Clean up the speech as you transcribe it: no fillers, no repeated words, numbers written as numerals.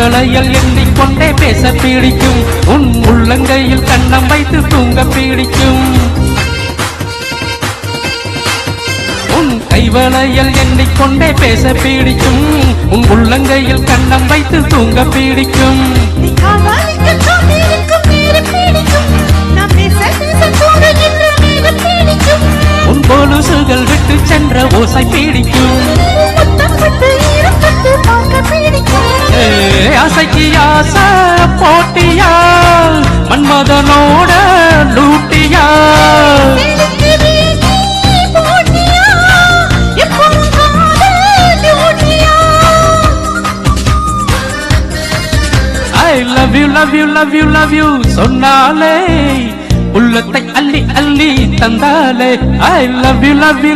கைவளையல் எண்ணிக்கொண்டே பேச பிடிக்கும் உன் உள்ளங்கையில் கண்ணம் வைத்து தூங்க பிடிக்கும் உன் கைவளையல் எண்ணிக்கொண்டே பேச பிடிக்கும் உன் உள்ளங்கையில் கண்ணம் வைத்து தூங்க பிடிக்கும் உன் கொலுசுகள் விட்டு சென்ற ஓசை பிடிக்கும் ஆசைக்கு ஆசை போட்டியா மன்மதனோட லூட்டியா I love you love you love you love you சொன்னாலே உள்ளத்தை அள்ளி அள்ளி தந்தாலே I love you love you